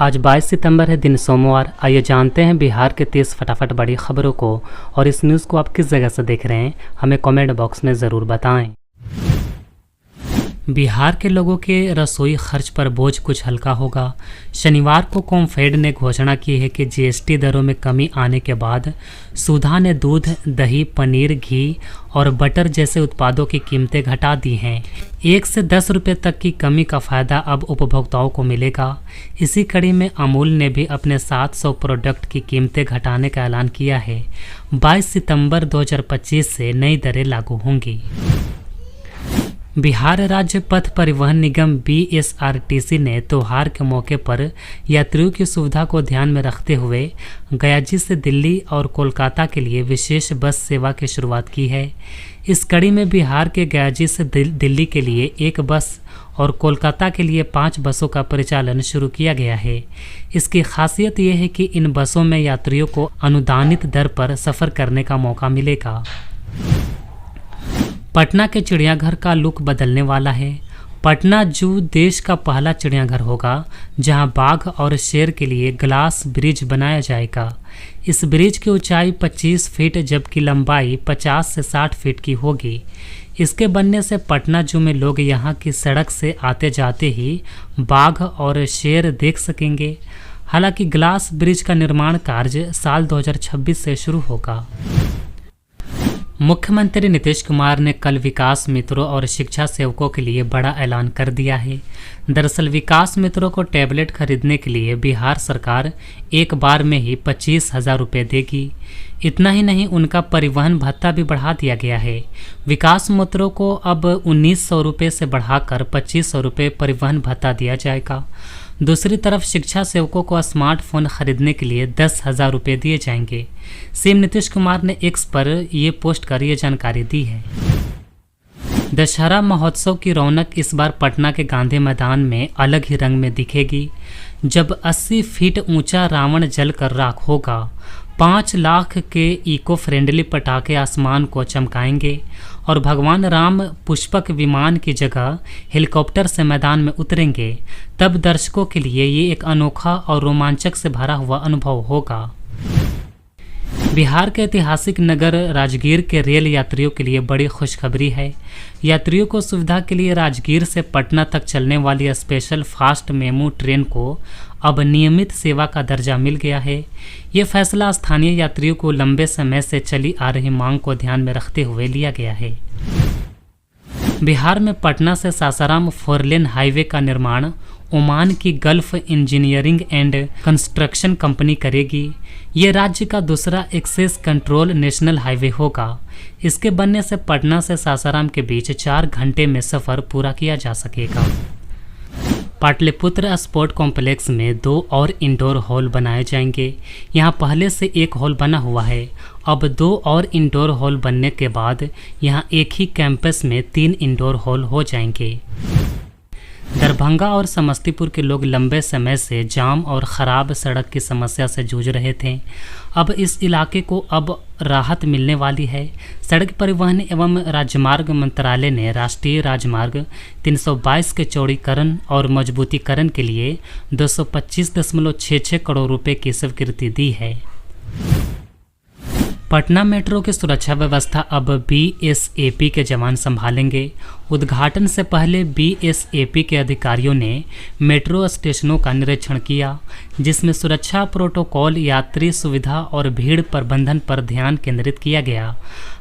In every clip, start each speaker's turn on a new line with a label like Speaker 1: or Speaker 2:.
Speaker 1: आज 22 सितंबर है, दिन सोमवार। आइए जानते हैं बिहार के 30 फटाफट बड़ी खबरों को। और इस न्यूज़ को आप किस जगह से देख रहे हैं, हमें कमेंट बॉक्स में ज़रूर बताएं। बिहार के लोगों के रसोई खर्च पर बोझ कुछ हल्का होगा। शनिवार को कॉमफेड ने घोषणा की है कि जीएसटी दरों में कमी आने के बाद सुधा ने दूध, दही, पनीर, घी और बटर जैसे उत्पादों की कीमतें घटा दी हैं। 1 से 10 रुपये तक की कमी का फ़ायदा अब उपभोक्ताओं को मिलेगा। इसी कड़ी में अमूल ने भी अपने 700 प्रोडक्ट की कीमतें घटाने का ऐलान किया है। 22 सितंबर 2025 से नई दरें लागू होंगी। बिहार राज्य पथ परिवहन निगम BSRTC ने त्योहार के मौके पर यात्रियों की सुविधा को ध्यान में रखते हुए गयाजी से दिल्ली और कोलकाता के लिए विशेष बस सेवा की शुरुआत की है। इस कड़ी में बिहार के गयाजी से दिल्ली के लिए 1 बस और कोलकाता के लिए 5 बसों का परिचालन शुरू किया गया है। इसकी खासियत ये है कि इन बसों में यात्रियों को अनुदानित दर पर सफ़र करने का मौका मिलेगा। पटना के चिड़ियाघर का लुक बदलने वाला है। पटना जू देश का पहला चिड़ियाघर होगा जहां बाघ और शेर के लिए ग्लास ब्रिज बनाया जाएगा। इस ब्रिज की ऊंचाई 25 फीट जबकि लंबाई 50 से 60 फीट की होगी। इसके बनने से पटना जू में लोग यहां की सड़क से आते जाते ही बाघ और शेर देख सकेंगे। हालांकि ग्लास ब्रिज का निर्माण कार्य साल 2026 से शुरू होगा। मुख्यमंत्री नीतीश कुमार ने कल विकास मित्रों और शिक्षा सेवकों के लिए बड़ा ऐलान कर दिया है। दरअसल विकास मित्रों को टैबलेट खरीदने के लिए बिहार सरकार एक बार में ही 25,000 रुपये देगी। इतना ही नहीं, उनका परिवहन भत्ता भी बढ़ा दिया गया है। विकास मित्रों को अब 1,900 रुपये से बढ़ाकर 2,500 रुपये परिवहन भत्ता दिया जाएगा। दूसरी तरफ शिक्षा सेवकों को स्मार्टफोन खरीदने के लिए 10,000 रुपये दिए जाएंगे। सीएम नीतीश कुमार ने एक्स पर ये पोस्ट कर ये जानकारी दी है। दशहरा महोत्सव की रौनक इस बार पटना के गांधी मैदान में अलग ही रंग में दिखेगी, जब 80 फीट ऊंचा रावण जलकर राख होगा। 5 लाख के इको फ्रेंडली पटाखे आसमान को चमकाएंगे और भगवान राम पुष्पक विमान की जगह हेलीकॉप्टर से मैदान में उतरेंगे। तब दर्शकों के लिए ये एक अनोखा और रोमांचक से भरा हुआ अनुभव होगा। बिहार के ऐतिहासिक नगर राजगीर के रेल यात्रियों के लिए बड़ी खुशखबरी है। यात्रियों को सुविधा के लिए राजगीर से पटना तक चलने वाली स्पेशल फास्ट मेमू ट्रेन को अब नियमित सेवा का दर्जा मिल गया है। ये फैसला स्थानीय यात्रियों को लंबे समय से चली आ रही मांग को ध्यान में रखते हुए लिया गया है। बिहार में पटना से सासाराम 4 लेन हाईवे का निर्माण ओमान की gulf engineering and construction company करेगी। ये राज्य का दूसरा एक्सेस कंट्रोल नेशनल हाईवे होगा। इसके बनने से पटना से सासाराम के बीच 4 घंटे में सफ़र पूरा किया जा सकेगा। पाटलिपुत्र स्पोर्ट कॉम्प्लेक्स में 2 और इंडोर हॉल बनाए जाएंगे। यहाँ पहले से 1 हॉल बना हुआ है। अब 2 और इंडोर हॉल बनने के बाद यहाँ एक ही कैंपस में 3 इंडोर हॉल हो जाएंगे। दरभंगा और समस्तीपुर के लोग लंबे समय से जाम और ख़राब सड़क की समस्या से जूझ रहे थे। अब इस इलाके को अब राहत मिलने वाली है। सड़क परिवहन एवं राजमार्ग मंत्रालय ने राष्ट्रीय राजमार्ग 322 के चौड़ीकरण और मजबूतीकरण के लिए 225.66 करोड़ रुपए की स्वीकृति दी है। पटना मेट्रो की सुरक्षा व्यवस्था अब BSAP के जवान संभालेंगे। उद्घाटन से पहले BSAP के अधिकारियों ने मेट्रो स्टेशनों का निरीक्षण किया, जिसमें सुरक्षा प्रोटोकॉल, यात्री सुविधा और भीड़ प्रबंधन पर ध्यान केंद्रित किया गया।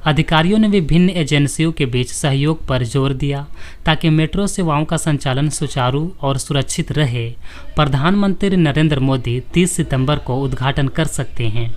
Speaker 1: अधिकारियों ने विभिन्न एजेंसियों के बीच सहयोग पर जोर दिया ताकि मेट्रो सेवाओं का संचालन सुचारू और सुरक्षित रहे। प्रधानमंत्री नरेंद्र मोदी 30 सितंबर को उद्घाटन कर सकते हैं।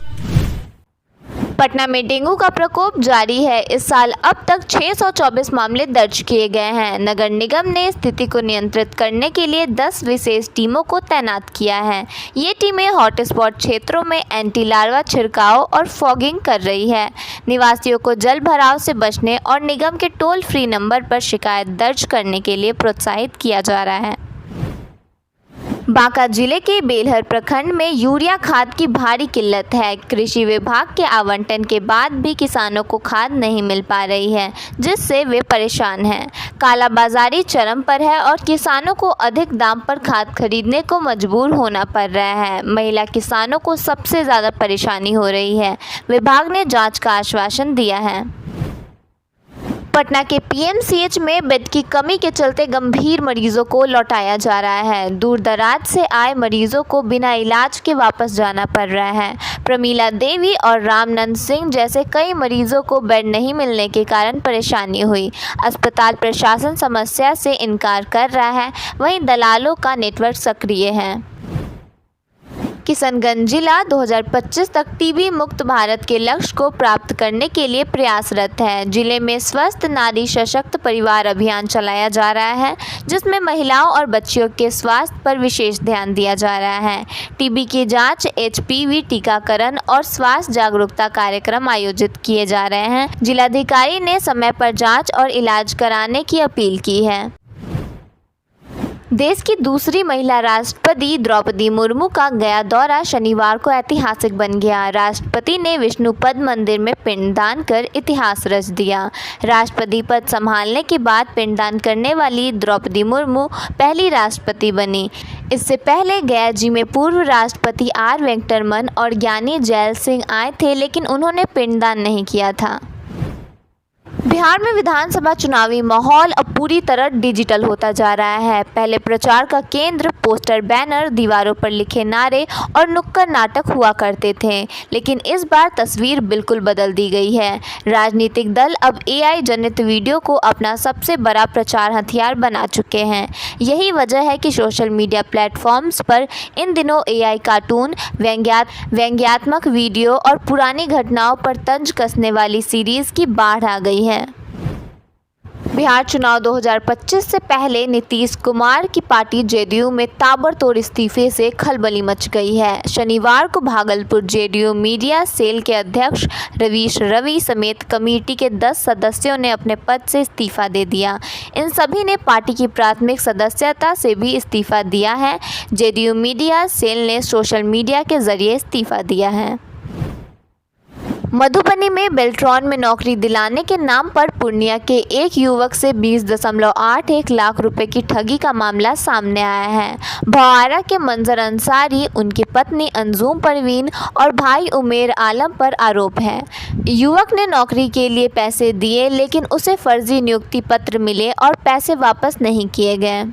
Speaker 2: पटना में डेंगू का प्रकोप जारी है। इस साल अब तक 624 मामले दर्ज किए गए हैं। नगर निगम ने स्थिति को नियंत्रित करने के लिए 10 विशेष टीमों को तैनात किया है। ये टीमें हॉटस्पॉट क्षेत्रों में एंटी लार्वा छिड़काव और फॉगिंग कर रही है। निवासियों को जल भराव से बचने और निगम के टोल फ्री नंबर पर शिकायत दर्ज करने के लिए प्रोत्साहित किया जा रहा है। बांका जिले के बेलहर प्रखंड में यूरिया खाद की भारी किल्लत है। कृषि विभाग के आवंटन के बाद भी किसानों को खाद नहीं मिल पा रही है, जिससे वे परेशान हैं। कालाबाजारी चरम पर है और किसानों को अधिक दाम पर खाद खरीदने को मजबूर होना पड़ रहा है। महिला किसानों को सबसे ज़्यादा परेशानी हो रही है। विभाग ने जाँच का आश्वासन दिया है। पटना के पीएमसीएच में बेड की कमी के चलते गंभीर मरीजों को लौटाया जा रहा है। दूर दराज से आए मरीजों को बिना इलाज के वापस जाना पड़ रहा है। प्रमीला देवी और रामनंद सिंह जैसे कई मरीजों को बेड नहीं मिलने के कारण परेशानी हुई। अस्पताल प्रशासन समस्या से इनकार कर रहा है, वहीं दलालों का नेटवर्क सक्रिय है। किशनगंज जिला 2025 तक टीबी मुक्त भारत के लक्ष्य को प्राप्त करने के लिए प्रयासरत है। जिले में स्वस्थ नारी सशक्त परिवार अभियान चलाया जा रहा है, जिसमें महिलाओं और बच्चियों के स्वास्थ्य पर विशेष ध्यान दिया जा रहा है। टीबी की जांच, एचपीवी टीकाकरण और स्वास्थ्य जागरूकता कार्यक्रम आयोजित किए जा रहे हैं। जिलाधिकारी ने समय पर जांच और इलाज कराने की अपील की है। देश की दूसरी महिला राष्ट्रपति द्रौपदी मुर्मू का गया दौरा शनिवार को ऐतिहासिक बन गया। राष्ट्रपति ने विष्णुपद मंदिर में पिंडदान कर इतिहास रच दिया। राष्ट्रपति पद संभालने के बाद पिंडदान करने वाली द्रौपदी मुर्मू पहली राष्ट्रपति बनी। इससे पहले गया जी में पूर्व राष्ट्रपति आर वेंकटरमन और ज्ञानी जैल सिंह आए थे, लेकिन उन्होंने पिंडदान नहीं किया था। बिहार में विधानसभा चुनावी माहौल अब पूरी तरह डिजिटल होता जा रहा है। पहले प्रचार का केंद्र पोस्टर, बैनर, दीवारों पर लिखे नारे और नुक्कड़ नाटक हुआ करते थे, लेकिन इस बार तस्वीर बिल्कुल बदल दी गई है। राजनीतिक दल अब एआई जनित वीडियो को अपना सबसे बड़ा प्रचार हथियार बना चुके हैं। यही वजह है कि सोशल मीडिया प्लेटफॉर्म्स पर इन दिनों एआई कार्टून, व्यंग्यात्मक वीडियो और पुरानी घटनाओं पर तंज कसने वाली सीरीज की बाढ़ आ गई है। बिहार चुनाव 2025 से पहले नीतीश कुमार की पार्टी जेडीयू में ताबड़तोड़ इस्तीफे से खलबली मच गई है। शनिवार को भागलपुर जेडीयू मीडिया सेल के अध्यक्ष रवीश रवि समेत कमेटी के 10 सदस्यों ने अपने पद से इस्तीफा दे दिया। इन सभी ने पार्टी की प्राथमिक सदस्यता से भी इस्तीफा दिया है। जेडीयू मीडिया सेल ने सोशल मीडिया के जरिए इस्तीफा दिया है। मधुबनी में बेल्ट्रॉन में नौकरी दिलाने के नाम पर पूर्णिया के एक युवक से 20.81 लाख रुपए की ठगी का मामला सामने आया है। भवारा के मंजर अंसारी, उनकी पत्नी अंजुम परवीन और भाई उमेर आलम पर आरोप है। युवक ने नौकरी के लिए पैसे दिए, लेकिन उसे फर्जी नियुक्ति पत्र मिले और पैसे वापस नहीं किए गए।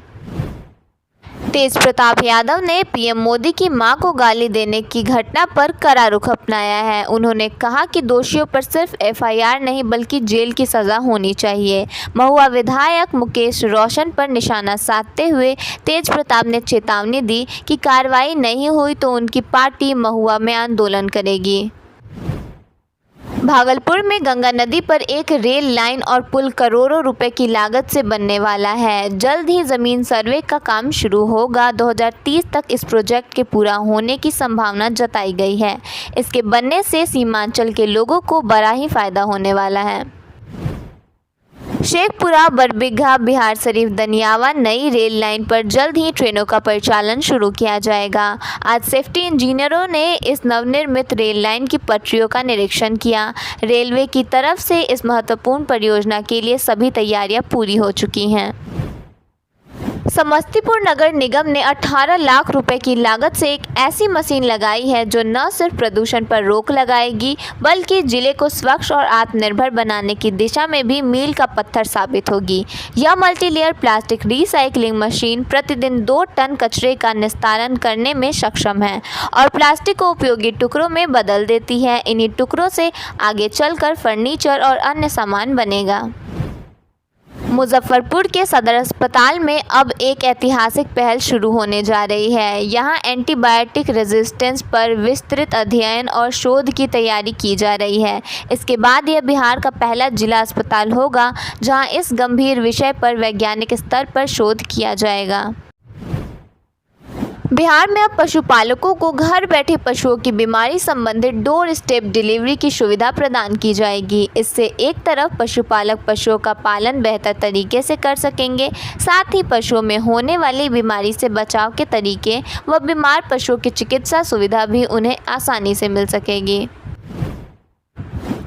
Speaker 2: तेज प्रताप यादव ने पीएम मोदी की मां को गाली देने की घटना पर कड़ा रुख अपनाया है। उन्होंने कहा कि दोषियों पर सिर्फ एफआईआर नहीं बल्कि जेल की सज़ा होनी चाहिए। महुआ विधायक मुकेश रोशन पर निशाना साधते हुए तेज प्रताप ने चेतावनी दी कि कार्रवाई नहीं हुई तो उनकी पार्टी महुआ में आंदोलन करेगी। भागलपुर में गंगा नदी पर एक रेल लाइन और पुल करोड़ों रुपए की लागत से बनने वाला है। जल्द ही जमीन सर्वे का काम शुरू होगा। 2030 तक इस प्रोजेक्ट के पूरा होने की संभावना जताई गई है। इसके बनने से सीमांचल के लोगों को बड़ा ही फायदा होने वाला है। शेखपुरा बरबीघा बिहार शरीफ दनियावा नई रेल लाइन पर जल्द ही ट्रेनों का परिचालन शुरू किया जाएगा। आज सेफ्टी इंजीनियरों ने इस नवनिर्मित रेल लाइन की पटरियों का निरीक्षण किया। रेलवे की तरफ से इस महत्वपूर्ण परियोजना के लिए सभी तैयारियां पूरी हो चुकी हैं। समस्तीपुर नगर निगम ने 18 लाख रुपए की लागत से एक ऐसी मशीन लगाई है जो न सिर्फ प्रदूषण पर रोक लगाएगी बल्कि जिले को स्वच्छ और आत्मनिर्भर बनाने की दिशा में भी मील का पत्थर साबित होगी। यह मल्टीलेयर प्लास्टिक रिसाइकलिंग मशीन प्रतिदिन 2 टन कचरे का निस्तारण करने में सक्षम है और प्लास्टिक को उपयोगी टुकड़ों में बदल देती है। इन्हीं टुकड़ों से आगे चलकर फर्नीचर और अन्य सामान बनेगा। मुजफ्फरपुर के सदर अस्पताल में अब एक ऐतिहासिक पहल शुरू होने जा रही है। यहां एंटीबायोटिक रेजिस्टेंस पर विस्तृत अध्ययन और शोध की तैयारी की जा रही है। इसके बाद यह बिहार का पहला जिला अस्पताल होगा जहां इस गंभीर विषय पर वैज्ञानिक स्तर पर शोध किया जाएगा। बिहार में अब पशुपालकों को घर बैठे पशुओं की बीमारी संबंधित डोर स्टेप डिलीवरी की सुविधा प्रदान की जाएगी। इससे एक तरफ पशुपालक पशुओं का पालन बेहतर तरीके से कर सकेंगे, साथ ही पशुओं में होने वाली बीमारी से बचाव के तरीके व बीमार पशुओं की चिकित्सा सुविधा भी उन्हें आसानी से मिल सकेगी।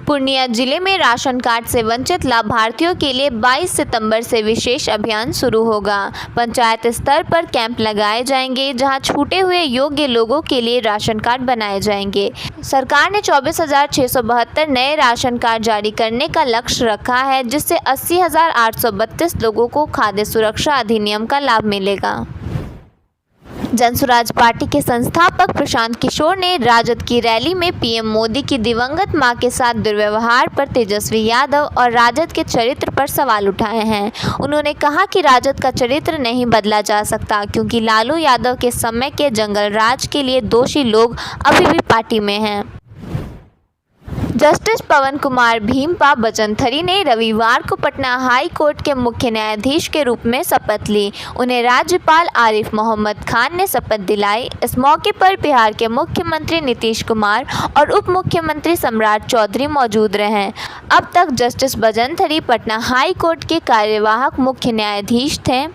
Speaker 2: पूर्णिया जिले में राशन कार्ड से वंचित लाभार्थियों के लिए 22 सितंबर से विशेष अभियान शुरू होगा। पंचायत स्तर पर कैंप लगाए जाएंगे, जहां छूटे हुए योग्य लोगों के लिए राशन कार्ड बनाए जाएंगे। सरकार ने 24,672 नए राशन कार्ड जारी करने का लक्ष्य रखा है, जिससे 80,832 लोगों को खाद्य सुरक्षा अधिनियम का लाभ मिलेगा। जनसुराज पार्टी के संस्थापक प्रशांत किशोर ने राजद की रैली में पीएम मोदी की दिवंगत मां के साथ दुर्व्यवहार पर तेजस्वी यादव और राजद के चरित्र पर सवाल उठाए हैं। उन्होंने कहा कि राजद का चरित्र नहीं बदला जा सकता, क्योंकि लालू यादव के समय के जंगल राज के लिए दोषी लोग अभी भी पार्टी में हैं। जस्टिस पवन कुमार भीमपा बचनथरी ने रविवार को पटना हाई कोर्ट के मुख्य न्यायाधीश के रूप में शपथ ली। उन्हें राज्यपाल आरिफ मोहम्मद खान ने शपथ दिलाई। इस मौके पर बिहार के मुख्यमंत्री नीतीश कुमार और उप मुख्यमंत्री सम्राट चौधरी मौजूद रहे। अब तक जस्टिस बचनथरी पटना हाई कोर्ट के कार्यवाहक मुख्य न्यायाधीश थे।